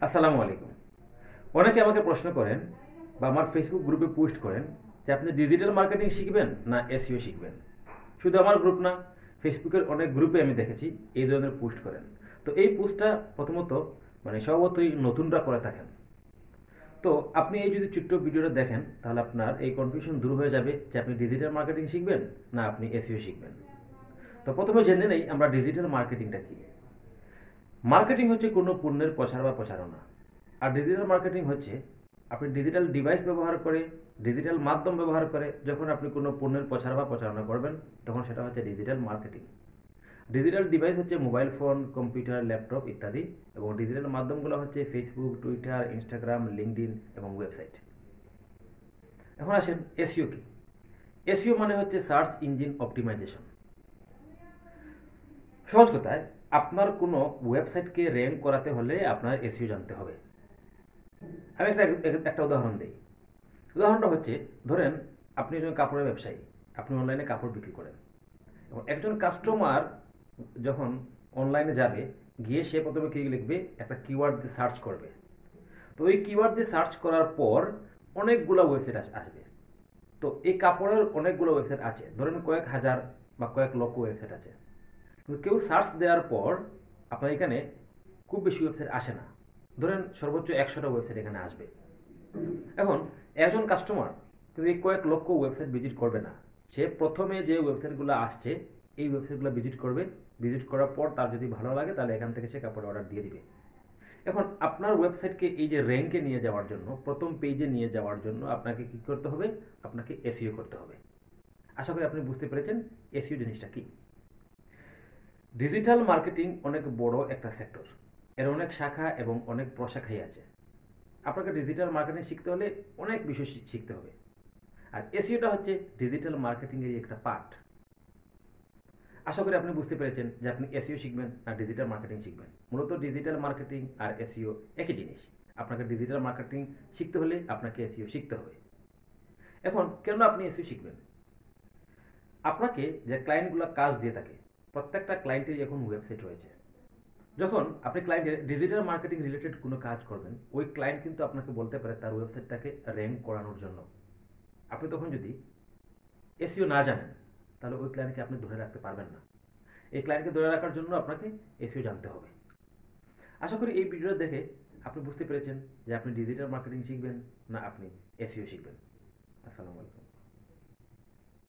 আসসালামু আলাইকুম। অনেকে আমাকে প্রশ্ন করেন বা আমার ফেসবুক গ্রুপে পোস্ট করেন যে আপনি ডিজিটাল মার্কেটিং শিখবেন না এসইও শিখবেন। শুধু আমার গ্রুপ না, ফেসবুকের অনেক গ্রুপে আমি দেখেছি এই ধরনের পোস্ট করেন। তো এই পোস্টটা প্রথমত স্বভাবতই নতুনরা করে থাকেন। তো আপনি এই যদি ছোট্ট ভিডিওটা দেখেন তাহলে আপনার এই কনফিউশন দূর হয়ে যাবে যে আপনি ডিজিটাল মার্কেটিং শিখবেন না আপনি এসইও শিখবেন। তো প্রথমে জেনে নেই আমরা ডিজিটাল মার্কেটিংটা কি। মার্কেটিং হচ্ছে কোনো পণ্যের প্রচার বা প্রচারণা। আর ডিজিটাল মার্কেটিং হচ্ছে আপনি ডিজিটাল ডিভাইস ব্যবহার করে, ডিজিটাল মাধ্যম ব্যবহার করে যখন আপনি কোনো পণ্যের প্রচার বা প্রচারণা করবেন তখন সেটা হচ্ছে ডিজিটাল মার্কেটিং। ডিজিটাল ডিভাইস হচ্ছে মোবাইল ফোন, কম্পিউটার, ল্যাপটপ ইত্যাদি, এবং ডিজিটাল মাধ্যমগুলো হচ্ছে ফেসবুক, টুইটার, ইনস্টাগ্রাম, লিঙ্কডইন এবং ওয়েবসাইট। এখন আসেন এসইও কি। এসইও মানে হচ্ছে সার্চ ইঞ্জিন অপটিমাইজেশন। সহজ কথায়, আপনার কোনো ওয়েবসাইটকে র্যাঙ্ক করাতে হলে আপনার এসইও জানতে হবে। আমি একটা উদাহরণ দিই। উদাহরণটা হচ্ছে, ধরেন আপনি একজন কাপড়ের ব্যবসায়ী, আপনি অনলাইনে কাপড় বিক্রি করেন এবং একজন কাস্টমার যখন অনলাইনে যাবে, গিয়ে সে প্রথমে কি লিখবে, একটা কিওয়ার্ড দিয়ে সার্চ করবে। তো ওই কিওয়ার্ড দিয়ে সার্চ করার পর অনেকগুলো ওয়েবসাইট আসবে। তো এই কাপড়ের অনেকগুলো ওয়েবসাইট আছে, ধরেন কয়েক হাজার বা কয়েক লক্ষ ওয়েবসাইট আছে। কিন্তু কেউ সার্চ দেওয়ার পর আপনার এখানে খুব বেশি ওয়েবসাইট আসে না। ধরেন সর্বোচ্চ 100টা ওয়েবসাইট এখানে আসবে। এখন একজন কাস্টমার কিন্তু এই কয়েক লক্ষ ওয়েবসাইট ভিজিট করবে না। সে প্রথমে যে ওয়েবসাইটগুলো আসছে এই ওয়েবসাইটগুলো ভিজিট করবে। ভিজিট করার পর তার যদি ভালো লাগে তাহলে এখান থেকে সে কাপড় অর্ডার দিয়ে দিবে। এখন আপনার ওয়েবসাইটকে এই যে র্যাঙ্কে নিয়ে যাওয়ার জন্য, প্রথম পেজে নিয়ে যাওয়ার জন্য আপনাকে কি করতে হবে? আপনাকে এসইও করতে হবে। আশা করি আপনি বুঝতে পেরেছেন এসইও জিনিসটা কি। ডিজিটাল মার্কেটিং অনেক বড় একটা সেক্টর। এর অনেক শাখা এবং অনেক প্রশাখাই আছে। আপনাকে ডিজিটাল মার্কেটিং শিখতে হলে অনেক বিষয় শিখতে হবে। আর এসইওটা হচ্ছে ডিজিটাল মার্কেটিংয়ের একটা পার্ট। আশা করি আপনি বুঝতে পেরেছেন যে আপনি এসইও শিখবেন না ডিজিটাল মার্কেটিং শিখবেন। মূলত ডিজিটাল মার্কেটিং আর এসইও একই জিনিস। আপনাকে ডিজিটাল মার্কেটিং শিখতে হলে আপনাকে এসইও শিখতে হবে। এখন কেন আপনি এসইও শিখবেন? আপনাকে যে ক্লায়েন্টগুলো কাজ দিয়ে থাকে, প্রত্যেকটা ক্লায়েন্টের এখন ওয়েবসাইট রয়েছে। যখন আপনি ক্লায়েন্টের ডিজিটাল মার্কেটিং রিলেটেড কোনো কাজ করবেন, ওই ক্লায়েন্ট কিন্তু আপনাকে বলতে পারে তার ওয়েবসাইটটাকে র্যাঙ্ক করানোর জন্য। আপনি তখন যদি এসইও না জানেন তাহলে ওই ক্লায়েন্টকে আপনি ধরে রাখতে পারবেন না। এই ক্লায়েন্টকে ধরে রাখার জন্য আপনাকে এসইও জানতে হবে। আশা করি এই ভিডিওটা দেখে আপনি বুঝতে পেরেছেন যে আপনি ডিজিটাল মার্কেটিং শিখবেন না আপনি এসইও শিখবেন। আসসালামু আলাইকুম।